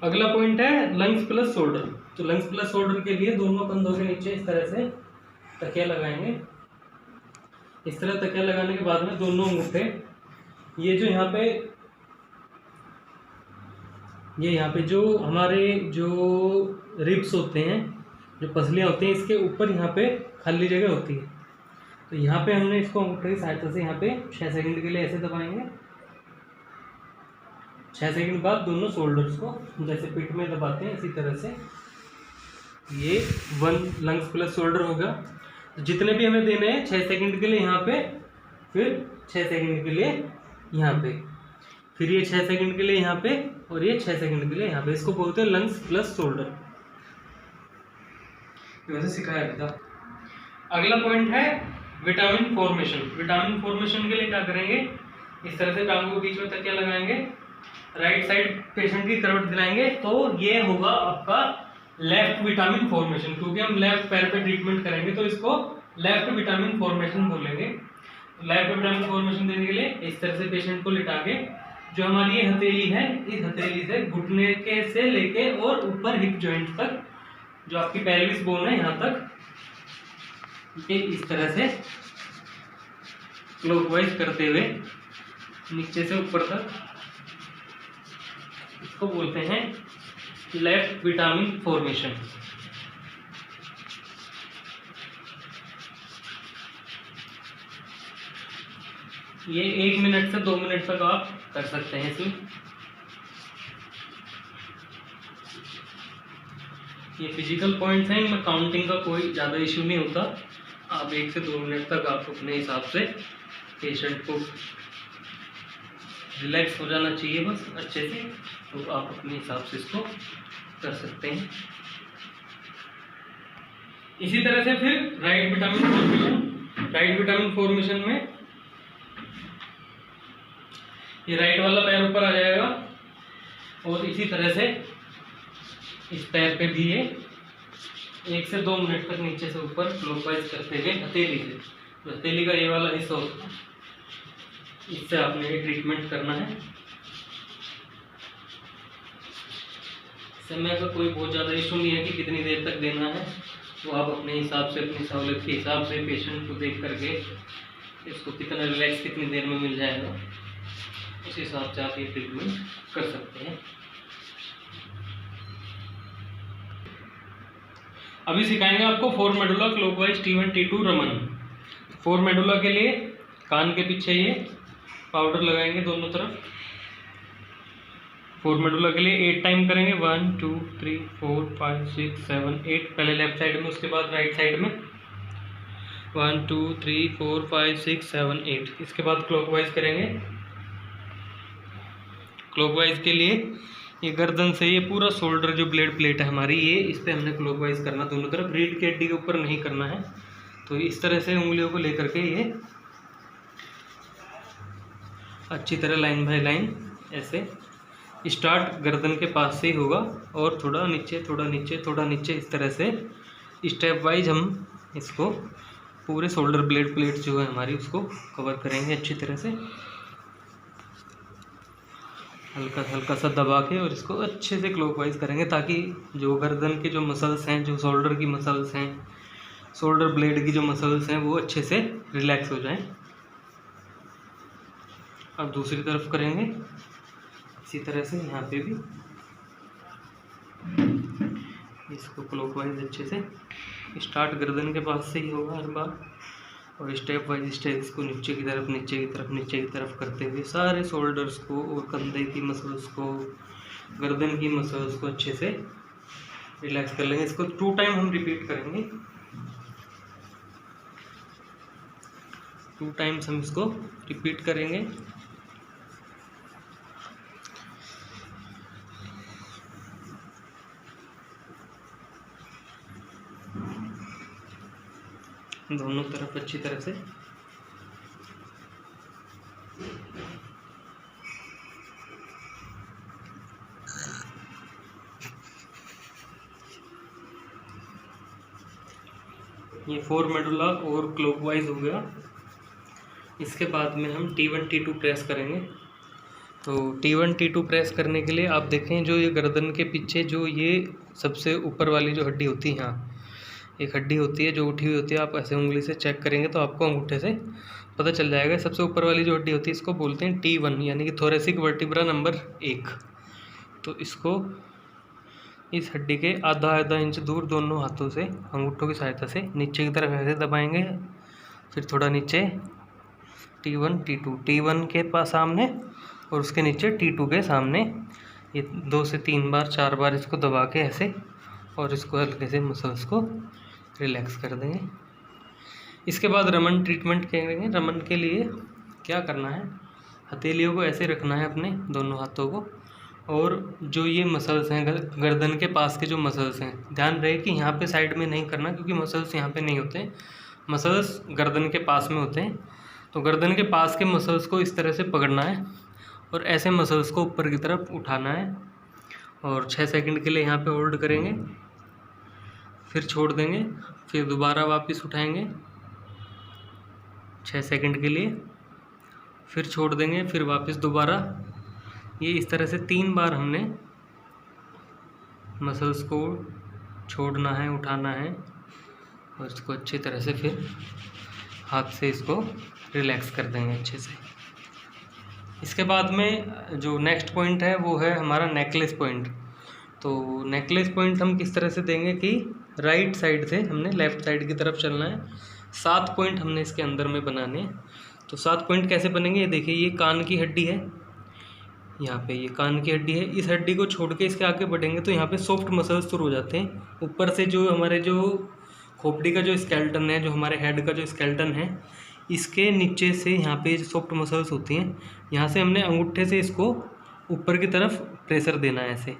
अगला पॉइंट है lungs plus shoulder. तो लंग्स प्लस शोल्डर के लिए दोनों कंधों के नीचे इस तरह से तकिया लगाएंगे। इस तरह तकिया लगाने के बाद में दोनों अंगूठे ये जो यहाँ पे जो हमारे जो रिब्स होते हैं, जो पसलियाँ होती हैं, इसके ऊपर यहाँ पे खाली जगह होती है। तो यहाँ पे हमने इसको अंगूठे की सहायता से यहाँ पे 6 सेकंड के लिए ऐसे दबाएंगे। 6 सेकंड बाद दोनों शोल्डर्स को जैसे पीठ में दबाते हैं इसी तरह से ये 1 लंग्स प्लस शोल्डर होगा। तो जितने भी हमें देने हैं 6 सेकंड के लिए यहाँ पे, फिर 6 सेकंड के लिए यहाँ पे, फिर ये 6 सेकंड के लिए यहाँ पे, और ये 6 सेकंड के लिए यहाँ पे। इसको बोलते हैं लंग्स प्लस शोल्डर। वैसे सिखाया गया था। अगला पॉइंट है विटामिन फॉर्मेशन। विटामिन फॉर्मेशन के लिए क्या करेंगे, इस तरह से टांगों के बीच में तकिया लगाएंगे, राइट साइड पेशेंट की करवट दिलाएंगे, तो ये होगा आपका लेफ्ट विटामिन फॉर्मेशन। क्योंकि हम लेफ्ट पैर पे ट्रीटमेंट करेंगे तो इसको लेफ्ट विटामिन फॉर्मेशन बोलेंगे। लेफ्ट विटामिन फॉर्मेशन देने के लिए इस तरह से पेशेंट को लिटा के जो हमारी ये हथेली है, इस हथेली से घुटने के से लेके और ऊपर हिप जॉइंट तक, जो आपकी पेल्विस बोन है यहाँ तक, इस तरह से क्लॉकवाइज करते हुए नीचे से ऊपर तक, इसको बोलते हैं लेफ्ट विटामिन फॉर्मेशन। ये 1 मिनट से 2 मिनट तक आप कर सकते हैं इसमें। ये फिजिकल पॉइंट्स हैं, इनमें काउंटिंग का कोई ज़्यादा इशू नहीं होता। आप 1 से 2 मिनट तक आप अपने हिसाब से, पेशेंट को रिलैक्स हो जाना चाहिए बस अच्छे से, तो आप अपने हिसाब से इसको कर सकते हैं। इसी तरह से फिर right vitamin formation. Right vitamin formation में ये राइट वाला पैर ऊपर आ जाएगा और इसी तरह से इस पैर पे भी ये 1 से 2 मिनट तक नीचे से ऊपर क्लॉकवाइज करते हुए हथेली से, जो हथेली का ये वाला हिस्सा होता है, इससे आपने ये ट्रीटमेंट करना है। समय का कोई बहुत ज़्यादा इशू नहीं है कि कितनी देर तक देना है, तो आप अपने हिसाब से, अपनी सहूलियत के हिसाब से पेशेंट को देख करके इसको कितना रिलैक्स कितनी देर में मिल जाएगा, उस हिसाब से आप ये ट्रीटमेंट कर सकते हैं। अभी सिखाएंगे आपको 4 medulla clockwise T1 T2 Raman. 4 medulla के लिए कान के पीछे ये पाउडर लगाएंगे दोनों तरफ। 4 मेडुला के लिए 8 टाइम करेंगे, 1 2 3 4 5 6 7 8। पहले लेफ्ट साइड में, उसके बाद राइट साइड में 1 2 3 4 5 6 7 8। इसके बाद क्लॉकवाइज करेंगे। क्लॉकवाइज के लिए ये गर्दन से ये पूरा शोल्डर जो ब्लेड प्लेट है हमारी, ये इस पे हमने क्लॉकवाइज करना दोनों तरफ, रीढ़ की हड्डी के ऊपर नहीं करना है। तो इस तरह से उंगलियों को लेकर के ये अच्छी तरह लाइन बाय लाइन ऐसे स्टार्ट गर्दन के पास से ही होगा, और थोड़ा नीचे थोड़ा नीचे थोड़ा नीचे, इस तरह से स्टेप वाइज हम इसको पूरे शोल्डर ब्लेड प्लेट जो है हमारी उसको कवर करेंगे अच्छी तरह से, हल्का सा दबा के, और इसको अच्छे से क्लॉकवाइज करेंगे ताकि जो गर्दन के जो मसल्स हैं, जो शोल्डर की मसल्स हैं, शोल्डर ब्लेड की जो मसल्स हैं, वो अच्छे से रिलैक्स हो जाएं। अब दूसरी तरफ करेंगे इसी तरह से, यहाँ पे भी इसको क्लॉकवाइज अच्छे से, स्टार्ट गर्दन के पास से ही होगा हर बार, और स्टेप वाइज स्टेप इसको नीचे की तरफ नीचे की तरफ नीचे की तरफ करते हुए सारे शोल्डर्स को और कंधे की मसल्स को, गर्दन की मसल्स को अच्छे से रिलैक्स कर लेंगे। इसको 2 टाइम हम रिपीट करेंगे, 2 टाइम्स हम इसको रिपीट करेंगे। दोनों तरफ अच्छी तरह से। ये 4 मेडुला और क्लॉकवाइज हो गया। इसके बाद में हम T1 T2 प्रेस करेंगे। तो T1 T2 प्रेस करने के लिए आप देखें जो ये गर्दन के पीछे जो ये सबसे ऊपर वाली जो हड्डी होती है, यहाँ एक हड्डी होती है जो उठी हुई होती है, आप ऐसे उंगली से चेक करेंगे तो आपको अंगूठे से पता चल जाएगा। सबसे ऊपर वाली जो हड्डी होती है इसको बोलते हैं T1 यानी कि थोरेसिक वर्टिब्रा नंबर 1। तो इसको इस हड्डी के आधा इंच दूर दोनों हाथों से अंगूठों की सहायता से नीचे की तरफ ऐसे दबाएंगे, फिर थोड़ा नीचे T1 T2, T1 के पास सामने और उसके नीचे T2 के सामने, ये 2 से 3 बार 4 बार इसको दबा के ऐसे, और इसको हल्के से मसल्स को रिलैक्स कर देंगे। इसके बाद रमन ट्रीटमेंट करेंगे। रमन के लिए क्या करना है, हथेलियों को ऐसे रखना है अपने दोनों हाथों को, और जो ये मसल्स हैं गर्दन के पास के जो मसल्स हैं, ध्यान रहे कि यहाँ पे साइड में नहीं करना क्योंकि मसल्स यहाँ पे नहीं होते हैं, मसल्स गर्दन के पास में होते हैं। तो गर्दन के पास के मसल्स को इस तरह से पकड़ना है और ऐसे मसल्स को ऊपर की तरफ उठाना है और 6 सेकंड के लिए यहाँ पे होल्ड करेंगे, फिर छोड़ देंगे, फिर दोबारा वापस उठाएंगे 6 सेकंड के लिए, फिर छोड़ देंगे, फिर वापस दोबारा। ये इस तरह से 3 बार हमने मसल्स को छोड़ना है, उठाना है और इसको अच्छी तरह से फिर हाथ से इसको रिलैक्स कर देंगे अच्छे से। इसके बाद में जो नेक्स्ट पॉइंट है वो है हमारा नेकलेस पॉइंट। तो नेकलेस पॉइंट हम किस तरह से देंगे कि राइट साइड से हमने लेफ़्ट साइड की तरफ चलना है। 7 पॉइंट हमने इसके अंदर में बनाने हैं। तो 7 पॉइंट कैसे बनेंगे, ये देखिए, ये कान की हड्डी है, यहाँ पे ये कान की हड्डी है। इस हड्डी को छोड़ के इसके आगे बढ़ेंगे तो यहाँ पे सॉफ्ट मसल्स शुरू हो जाते हैं। ऊपर से जो हमारे जो खोपड़ी का जो स्केलेटन है, जो हमारे हेड का जो स्केलेटन है, इसके नीचे से यहाँ पे जो सॉफ्ट मसल्स होती हैं, यहाँ से हमने अंगूठे से इसको ऊपर की तरफ प्रेशर देना है ऐसे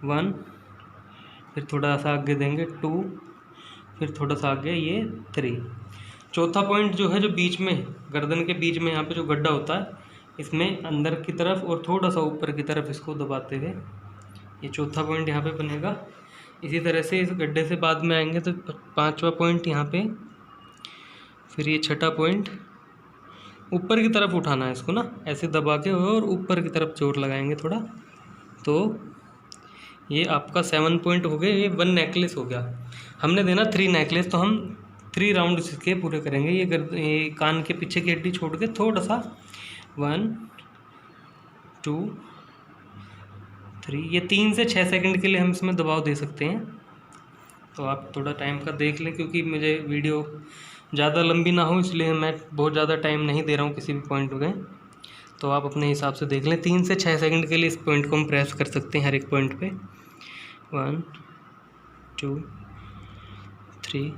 1, फिर थोड़ा सा आगे देंगे 2, फिर थोड़ा सा आगे ये 3। चौथा पॉइंट जो है, जो बीच में गर्दन के बीच में यहाँ पे जो गड्ढा होता है, इसमें अंदर की तरफ और थोड़ा सा ऊपर की तरफ इसको दबाते हुए ये चौथा पॉइंट यहाँ पे बनेगा। इसी तरह से इस गड्ढे से बाद में आएंगे तो 5वां पॉइंट यहाँ पे, फिर ये 6ठा पॉइंट ऊपर की तरफ उठाना है इसको ना, ऐसे दबा के और ऊपर की तरफ जोर लगाएंगे थोड़ा। तो ये आपका 7 पॉइंट हो गए। ये 1 नेकलेस हो गया। हमने देना 3 नेकलेस, तो हम 3 राउंड इसके पूरे करेंगे। ये कान के पीछे की हड्डी छोड़ के थोड़ा सा 1 2 3, ये 3 से 6 सेकंड के लिए हम इसमें दबाव दे सकते हैं। तो आप थोड़ा टाइम का देख लें, क्योंकि मुझे वीडियो ज़्यादा लंबी ना हो इसलिए मैं बहुत ज़्यादा टाइम नहीं दे रहा हूँ किसी भी पॉइंट पे। तो आप अपने हिसाब से देख लें। 3 से 6 सेकंड के लिए इस पॉइंट को हम प्रेस कर सकते हैं हर एक पॉइंट पे। 1 2 3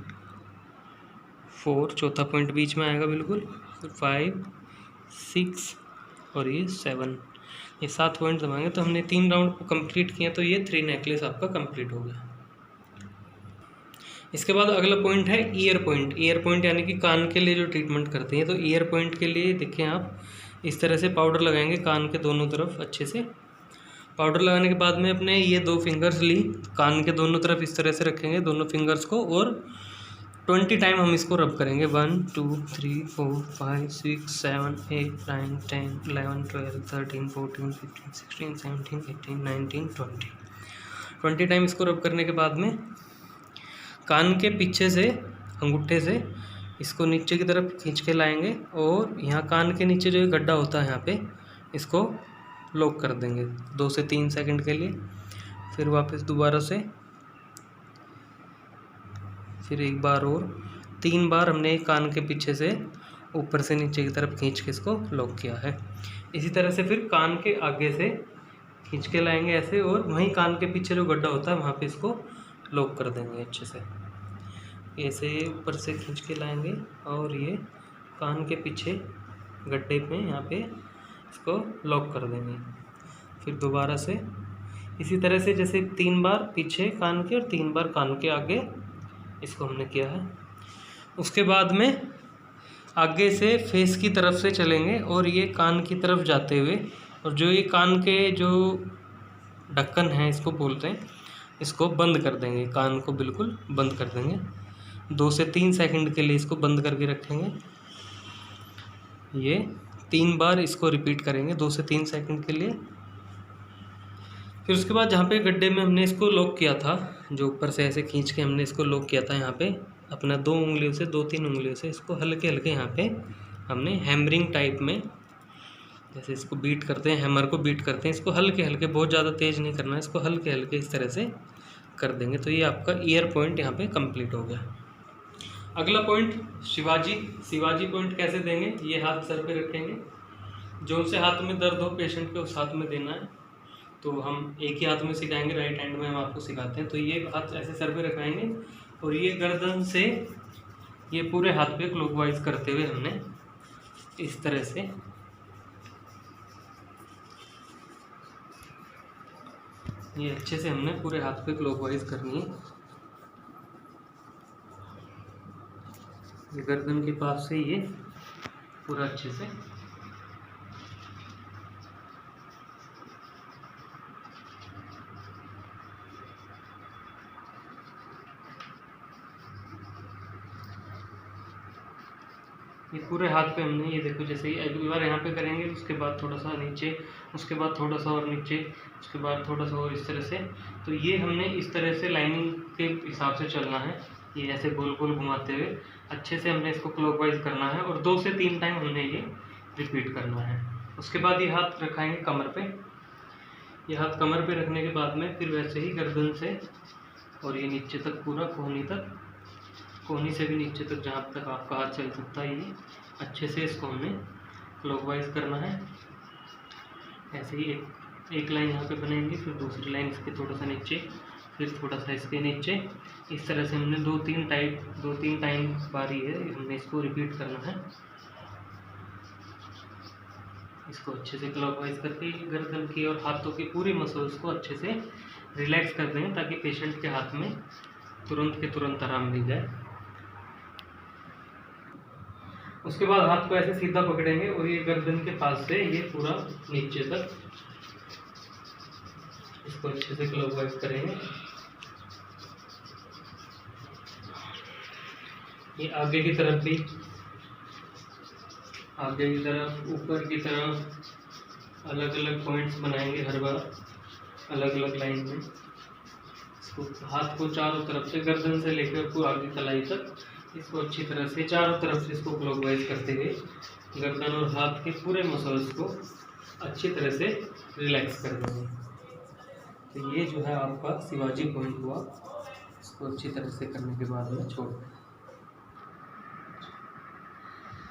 4, चौथा पॉइंट बीच में आएगा बिल्कुल, फिर 5 6 और ये 7, ये 7 पॉइंट दबाएंगे। तो हमने 3 राउंड को कंप्लीट किया, तो ये 3 नेकलेस आपका कंप्लीट हो गया। इसके बाद अगला पॉइंट है ईयर पॉइंट। ईयर पॉइंट यानी कि कान के लिए जो ट्रीटमेंट करते हैं। तो ईयर पॉइंट के लिए देखें आप, इस तरह से पाउडर लगाएंगे कान के दोनों तरफ अच्छे से। पाउडर लगाने के बाद में अपने ये 2 फिंगर्स ली, कान के दोनों तरफ इस तरह से रखेंगे दोनों फिंगर्स को, और 20 टाइम हम इसको रब करेंगे। 1 2 3 4 5 6 7 8 9 10 11 12 13 14 15 16 17 18 19 20 टाइम इसको रब करने के बाद में कान के पीछे से अंगूठे से इसको नीचे की तरफ खींच के लाएंगे, और यहाँ कान के नीचे जो गड्ढा होता है यहाँ पे, इसको लॉक कर देंगे 2 से 3 सेकंड के लिए। फिर वापस दोबारा से, फिर एक बार और 3 बार हमने कान के पीछे से ऊपर से नीचे की तरफ खींच के इसको लॉक किया है। इसी तरह से फिर कान के आगे से खींच के लाएंगे ऐसे, और वहीं कान के पीछे जो गड्ढा होता है वहाँ पे इसको लॉक कर देंगे अच्छे से। ऐसे ऊपर से खींच के लाएंगे और ये कान के पीछे गड्ढे पे यहाँ पे इसको लॉक कर देंगे। फिर दोबारा से इसी तरह से, जैसे 3 बार पीछे कान के और 3 बार कान के आगे, इसको हमने किया है। उसके बाद में आगे से फेस की तरफ से चलेंगे और ये कान की तरफ जाते हुए, और जो ये कान के जो ढक्कन है इसको बोलते हैं, इसको बंद कर देंगे, कान को बिल्कुल बंद कर देंगे। 2 से 3 सेकंड के लिए इसको बंद करके रखेंगे। ये 3 बार इसको रिपीट करेंगे 2 से 3 सेकंड के लिए। फिर उसके बाद जहाँ पे गड्ढे में हमने इसको लॉक किया था, जो ऊपर से ऐसे खींच के हमने इसको लॉक किया था, यहाँ पे अपना 2 उंगलियों से 2-3 उंगलियों से इसको हल्के हल्के यहाँ पे हमने हैमरिंग टाइप में, जैसे इसको बीट करते हैं, हैमर को बीट करते हैं, इसको हल्के हल्के, बहुत ज़्यादा तेज़ नहीं करना है, इसको हल्के हल्के इस तरह से कर देंगे। तो ये आपका ईयर पॉइंट यहाँ पे कंप्लीट हो गया। अगला पॉइंट शिवाजी पॉइंट कैसे देंगे, ये हाथ सर पे रखेंगे, जो से हाथ में दर्द हो पेशेंट के उस हाथ में देना है। तो हम एक ही हाथ में सिखाएंगे, राइट हैंड में हम आपको सिखाते हैं। तो ये हाथ ऐसे सर पे रखाएंगे और ये गर्दन से ये पूरे हाथ पे क्लॉकवाइज करते हुए हमने इस तरह से ये अच्छे से हमने पूरे हाथ पे क्लॉकवाइज करनी है। ये गर्दन के पास से ये पूरा अच्छे से ये पूरे हाथ पे हमने, ये देखो जैसे ही एक बार यहाँ पे करेंगे, उसके बाद थोड़ा सा नीचे, उसके बाद थोड़ा सा और नीचे, उसके बाद थोड़ा सा और, इस तरह से। तो ये हमने इस तरह से लाइनिंग के हिसाब से चलना है, ये ऐसे गोल गोल घुमाते हुए अच्छे से हमने इसको क्लॉकवाइज करना है और 2 से 3 टाइम हमने ये रिपीट करना है। उसके बाद ये हाथ रखाएंगे कमर पे, ये हाथ कमर पे रखने के बाद में फिर वैसे ही गर्दन से और ये नीचे तक पूरा कोहनी तक, कोहनी से भी नीचे तक जहाँ तक आपका हाथ चल सकता है, ये अच्छे से इसको हमने क्लॉकवाइज करना है। ऐसे ही एक लाइन यहाँ पे बनाएंगे, फिर दूसरी लाइन इसके थोड़ा सा नीचे, फिर थोड़ा सा इसके नीचे, इस तरह से हमने 2-3 टाइम बारी है, हमने इसको रिपीट करना है। इसको अच्छे से क्लॉकवाइज करके गर्दन की और हाथों की पूरी मसल्स को अच्छे से रिलैक्स कर देंगे, ताकि पेशेंट के हाथ में तुरंत के तुरंत आराम मिल जाए। उसके बाद हाथ को ऐसे सीधा पकड़ेंगे और ये गर्दन के पास से ये पूरा नीचे तक इसको अच्छे से क्लॉकवाइज करेंगे। ये आगे की तरफ भी, आगे की तरफ, ऊपर की तरफ अलग अलग पॉइंट्स बनाएंगे, हर बार अलग अलग लाइन में। इसको हाथ को चारों तरफ से, गर्दन से लेकर पूरा आगे कलाई तक, इसको अच्छी तरह से चारों तरफ से इसको क्लॉकवाइज करते हुए गर्दन और हाथ के पूरे मसल्स को अच्छी तरह से रिलैक्स कर देंगे। तो ये जो है आपका शिवाजी पॉइंट हुआ। इसको अच्छी तरह से करने के बाद में छोड़ दें।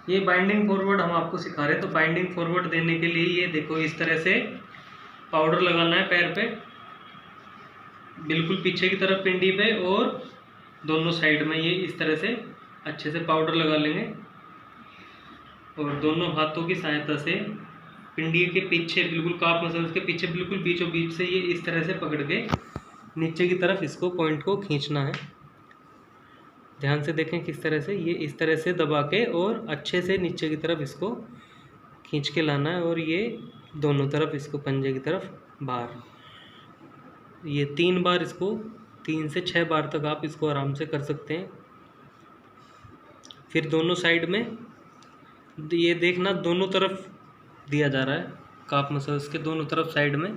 ये बाइंडिंग फॉरवर्ड हम आपको सिखा रहे हैं। तो बाइंडिंग फॉरवर्ड देने के लिए ये देखो इस तरह से पाउडर लगाना है पैर पे, बिल्कुल पीछे की तरफ पिंडी पे और दोनों साइड में, ये इस तरह से अच्छे से पाउडर लगा लेंगे और दोनों हाथों की सहायता से पिंडी के पीछे, बिल्कुल काफ मसल्स के पीछे, बिल्कुल बीचों बीच से ये इस तरह से पकड़ के नीचे की तरफ इसको पॉइंट को खींचना है। ध्यान से देखें किस तरह से, ये इस तरह से दबा के और अच्छे से नीचे की तरफ इसको खींच के लाना है और ये दोनों तरफ इसको पंजे की तरफ बाहर। ये 3 बार, इसको 3 से 6 बार तक आप इसको आराम से कर सकते हैं। फिर दोनों साइड में ये देखना, दोनों तरफ दिया जा रहा है, काफ मसल्स के दोनों तरफ साइड में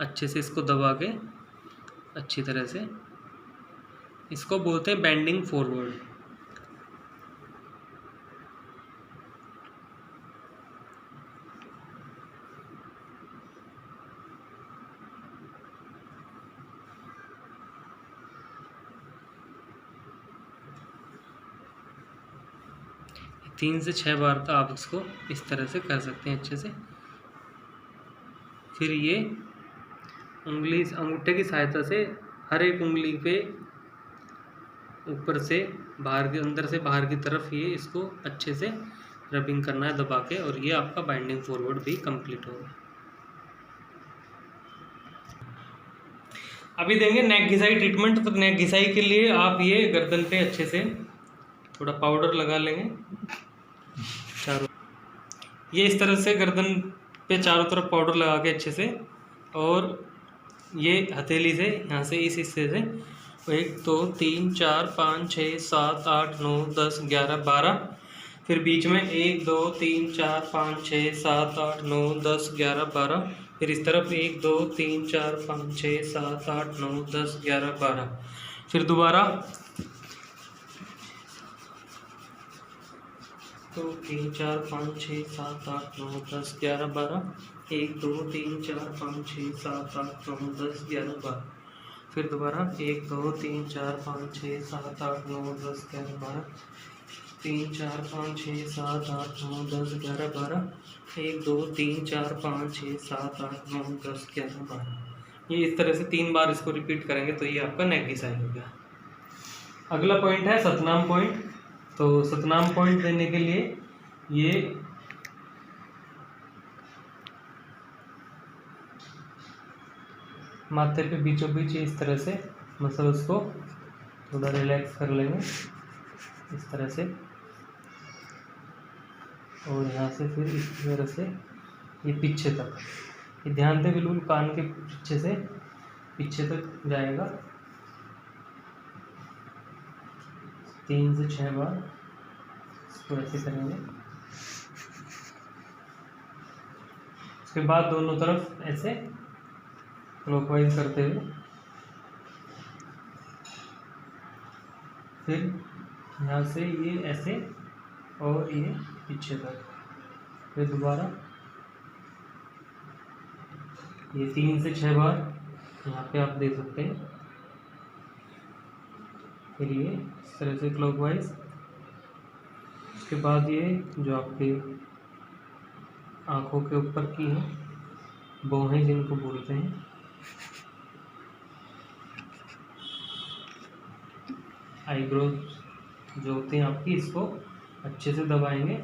अच्छे से इसको दबा के अच्छी तरह से, इसको बोलते हैं बेंडिंग फॉरवर्ड। तीन से 6 बार तक आप इसको इस तरह से कर सकते हैं अच्छे से। फिर ये उंगली, अंगूठे की सहायता से हर एक उंगली पे ऊपर से बाहर के, अंदर से बाहर की तरफ ये इसको अच्छे से रबिंग करना है दबा के, और ये आपका बाइंडिंग फॉरवर्ड भी कंप्लीट होगा। अभी देंगे नेक घिसाई ट्रीटमेंट। तो नेक घिसाई के लिए आप ये गर्दन पे अच्छे से थोड़ा पाउडर लगा लेंगे चारों, ये इस तरह से गर्दन पे चारों तरफ पाउडर लगा के अच्छे से, और ये हथेली से यहाँ से इस हिस्से से 1 2 3 4 5 6 7 8 9 10 11 12 फिर बीच में 1 2 3 4 5 6 7 8 9 10 11 12, फिर इस तरफ 1 2 3 4 5 6 7 8 9 10 11 12, फिर दोबारा 2 3 4 5 6 7 8 9 10 11 12, 1 2 3 4 5 6 7 8 9 10 11 12, फिर दोबारा 1 2 3 4 5 6 7 8 9 10 11 12, 3 4 5 6 7 8 9 10 11 12, 1 2 3 4 5 6 7 8 9 10 11 12। ये इस तरह से 3 बार इसको रिपीट करेंगे तो ये आपका नेक डिजाइन हो गया। अगला पॉइंट है सतनाम पॉइंट। तो सतनाम पॉइंट देने के लिए ये माथे पे बीचों बीच इस तरह से मसल्स को थोड़ा रिलैक्स कर लेंगे इस तरह से, और यहाँ से फिर इस तरह से ये पीछे तक, ये ध्यान से बिल्कुल कान के पीछे से पीछे तक जाएगा 3 से 6 बार इसको ऐसे करेंगे। उसके बाद दोनों तरफ ऐसे क्लॉकवाइज करते हुए फिर यहाँ से ये ऐसे और ये पीछे तक, फिर दोबारा ये 3 से 6 बार यहाँ पे आप दे सकते हैं। फिर ये इस तरह से क्लॉकवाइज। उसके बाद ये जो आपके आँखों के ऊपर की है भौहें जिनको बोलते हैं, आईब्रोज जो होते हैं आपकी, इसको अच्छे से दबाएंगे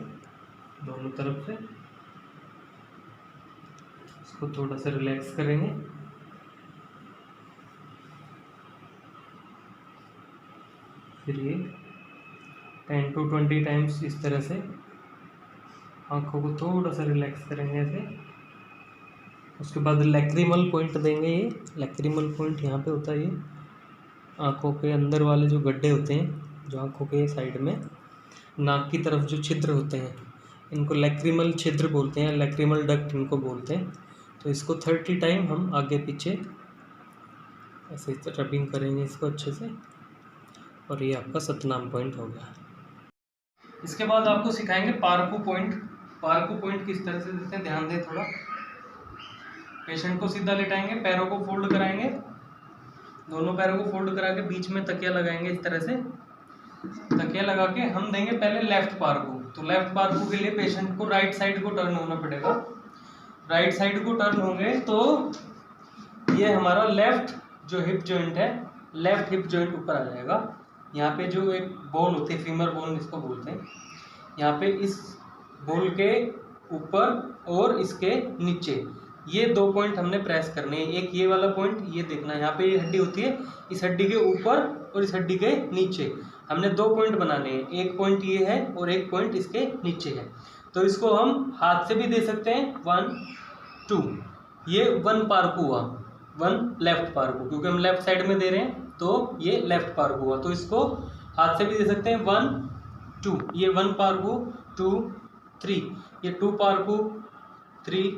दोनों तरफ से, इसको थोड़ा सा रिलैक्स करेंगे। फिर ये 10 to 20 टाइम्स इस तरह से आँखों को थोड़ा सा रिलैक्स करेंगे ऐसे। उसके बाद लैक्रिमल पॉइंट देंगे। ये लैक्रिमल पॉइंट यहाँ पे होता है, ये आँखों के अंदर वाले जो गड्ढे होते हैं, जो आँखों के साइड में नाक की तरफ जो छिद्र होते हैं, इनको लैक्रिमल छिद्र बोलते हैं, लैक्रिमल डक्ट इनको बोलते हैं। तो इसको 30 टाइम हम आगे पीछे ऐसे रबिंग करेंगे इसको अच्छे से, और ये आपका सतनाम पॉइंट हो गया। इसके बाद आपको सिखाएंगे पार्कू पॉइंट। पार्कू पॉइंट किस तरह से देते हैं, ध्यान दें थोड़ा। पेशेंट को सीधा लेटाएंगे, पैरों को फोल्ड कराएंगे, दोनों पैरों को फोल्ड करा के बीच में तकिया लगाएंगे इस तरह से। तकिया लगा के हम देंगे पहले लेफ्ट पार्कू। तो लेफ्ट पार्कू के लिए पेशेंट को राइट साइड को टर्न होना पड़ेगा। राइट साइड को टर्न होंगे तो ये हमारा लेफ्ट जो हिप जॉइंट है, लेफ्ट हिप जॉइंट ऊपर आ जाएगा। यहाँ पे जो एक बोन होती है, फीमर बोन इसको बोलते हैं, यहाँ पे इस बोल के ऊपर और इसके नीचे ये 2 पॉइंट हमने प्रेस करने हैं। एक ये वाला पॉइंट, ये देखना है, यहाँ पे ये हड्डी होती है, इस हड्डी के ऊपर और इस हड्डी के नीचे हमने 2 पॉइंट बनाने हैं। एक पॉइंट ये है और एक पॉइंट इसके नीचे है। तो इसको हम हाथ से भी दे सकते हैं, 1 2, ये 1 पार्कू हुआ, 1 लेफ्ट पार्कू, क्योंकि हम लेफ्ट साइड में दे रहे हैं तो ये लेफ्ट पार्कू हुआ। तो इसको हाथ से भी दे सकते हैं, 1 2, ये 1 पार्कू, 2 3, ये 2 पार्कू, 3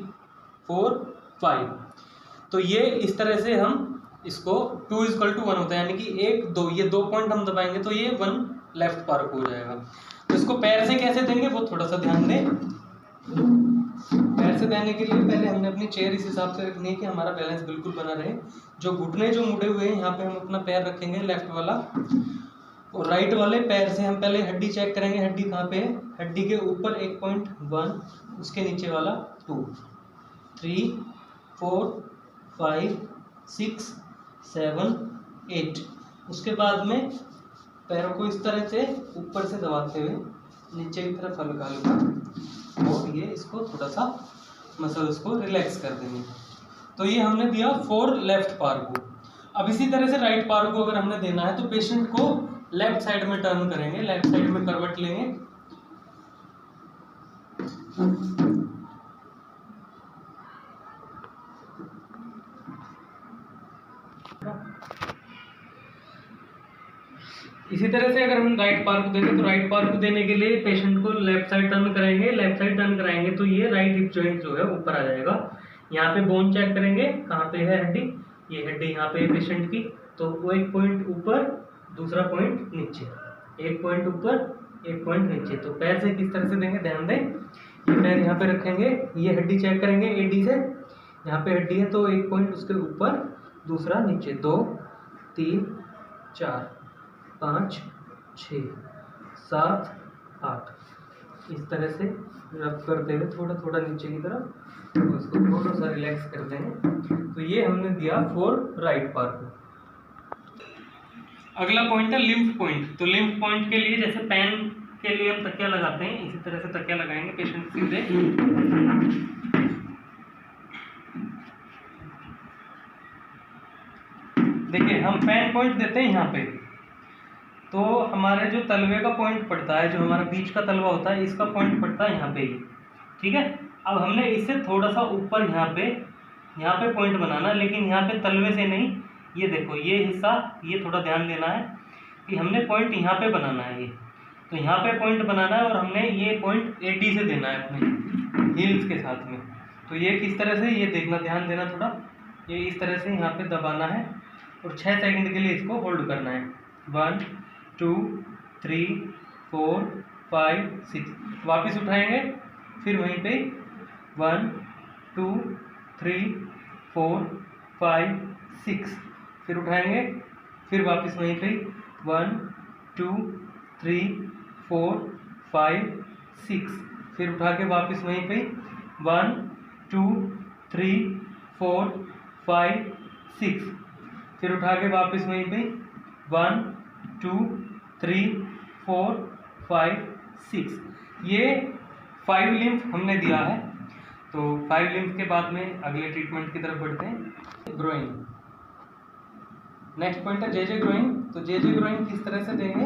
4 5। तो ये इस तरह से हम इसको 2 = 1 होता है, यानी कि 1 2, ये 2 पॉइंट हम दबाएंगे तो ये 1 लेफ्ट पार्क हो जाएगा। तो इसको पैर से कैसे देंगे वो थोड़ा सा ध्यान दें। पैर से देने के लिए पहले हमने अपनी चेयर इस हिसाब से रखनी है कि हमारा बैलेंस बिल्कुल बना रहे। जो घुटने जो मुड़े हुए हैं, यहाँ पे हम अपना पैर रखेंगे लेफ्ट वाला, और राइट वाले पैर से हम पहले हड्डी चेक करेंगे। हड्डी कहाँ पे है, हड्डी के ऊपर 1 पॉइंट 1, उसके नीचे वाला 2 3 4 5 6 7 8। उसके बाद में पैरों को इस तरह से ऊपर से दबाते हुए नीचे की तरफ हल्का हल्का, और ये इसको थोड़ा सा मसल्स को रिलैक्स कर देंगे। तो ये हमने दिया 4 लेफ्ट पार्कू। अब इसी तरह से राइट पार्कू अगर हमने देना है तो पेशेंट को लेफ्ट साइड में टर्न करेंगे, लेफ्ट साइड में करवट लेंगे, इसी तरह से अगर हम राइट पार को देखें तो राइट पार को देने के लिए पेशेंट को लेफ्ट साइड टर्न कराएंगे, लेफ्ट साइड टर्न कराएंगे तो ये राइट हिप जॉइंट जो है ऊपर आ जाएगा। यहाँ पे बोन चेक करेंगे, कहाँ पे है हड्डी, ये हड्डी यहाँ पे है पेशेंट की, तो वो एक पॉइंट ऊपर दूसरा पॉइंट नीचे, एक पॉइंट ऊपर एक पॉइंट नीचे। तो पैर से किस तरह से देंगे, ध्यान दें, ये पैर यहाँ पे रखेंगे, ये हड्डी चेक करेंगे एडी से, यहाँ पे हड्डी है तो एक पॉइंट उसके ऊपर दूसरा नीचे, 2 3 4 5 6 7 8, इस तरह से रब करते हुए थोड़ा थोड़ा नीचे की तरफ, तो उसको थोड़ा सा रिलैक्स कर देंगे। तो ये हमने दिया फॉर राइट पार को। अगला पॉइंट है लिम्फ पॉइंट। तो लिम्फ पॉइंट के लिए जैसे पेन के लिए हम तकिया लगाते हैं, इसी तरह से तकिया लगाएंगे पेशेंट सीधे, देखिए हम पेन पॉइंट देते हैं यहाँ पे, तो हमारे जो तलवे का पॉइंट पड़ता है, जो हमारा बीच का तलवा होता है, इसका पॉइंट पड़ता है यहाँ पे ही, ठीक है। अब हमने इससे थोड़ा सा ऊपर यहाँ पे पॉइंट बनाना है, लेकिन यहाँ पे तलवे से नहीं, ये देखो ये हिस्सा, ये थोड़ा ध्यान देना है कि हमने पॉइंट यहाँ पे बनाना है, ये तो यहाँ पे पॉइंट बनाना है और हमने ये पॉइंट एडी से देना है अपने हील्स के साथ में। तो ये किस तरह से, ये देखना, ध्यान देना थोड़ा, ये इस तरह से यहाँ पे दबाना है और 6 सेकंड के लिए इसको होल्ड करना है। 1 2 3 4 5 6, वापस उठाएंगे, फिर वहीं पे 1 2 3 4 5 6, फिर उठाएंगे, फिर वापस वहीं पे 1 2 3 4 5 6, फिर उठा के वापस वहीं पे 1 2 3 4 5 6, फिर उठा के वापस वहीं पे 1 2 3 4 5 6। ये 5 लिम्फ हमने दिया है। तो 5 लिम्फ के बाद में अगले ट्रीटमेंट की तरफ बढ़ते हैं। ग्रोइंग, नेक्स्ट पॉइंट है जेजे ग्रोइंग। तो जेजे ग्रोइंग किस तरह से देंगे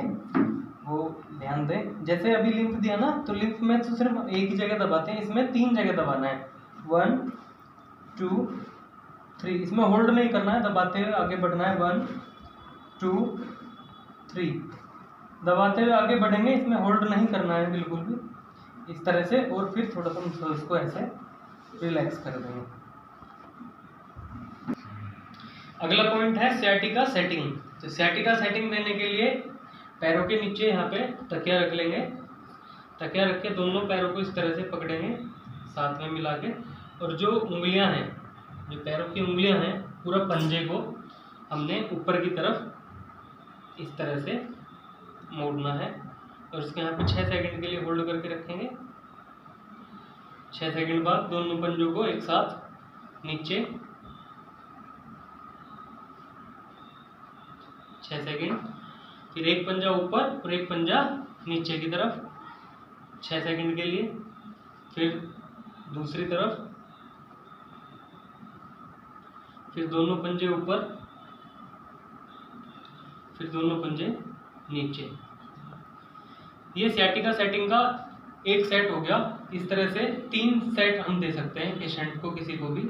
वो ध्यान दें। जैसे अभी लिम्फ दिया ना, तो लिम्फ में तो सिर्फ एक ही जगह दबाते हैं, इसमें 3 जगह दबाना है, 1 2 3, इसमें होल्ड नहीं करना है, दबाते हुए आगे बढ़ना है, 1 2 3, दबाते हुए आगे बढ़ेंगे, इसमें होल्ड नहीं करना है बिल्कुल भी, इस तरह से, और फिर थोड़ा सा उसको ऐसे रिलैक्स कर देंगे। अगला पॉइंट है सियाटिका सेटिंग। तो सियाटिका सेटिंग देने के लिए पैरों के नीचे यहाँ पे तकिया रख लेंगे, तकिया रख के दोनों पैरों को इस तरह से पकड़ेंगे साथ में मिला के, और जो उंगलियां हैं, जो पैरों की उंगलियां हैं, पूरा पंजे को हमने ऊपर की तरफ इस तरह से मोड़ना है, और इसके यहाँ पे 6 सेकंड के लिए होल्ड करके रखेंगे। 6 सेकंड बाद दोनों पंजों को एक साथ नीचे, 6 सेकंड, फिर एक पंजा ऊपर और एक पंजा नीचे की तरफ 6 सेकंड के लिए, फिर दूसरी तरफ, फिर दोनों पंजे ऊपर, फिर दोनों पंजे नीचे। ये सियाटिका सेटिंग का एक सेट हो गया। इस तरह से 3 सेट हम दे सकते हैं पेशेंट को, किसी को भी।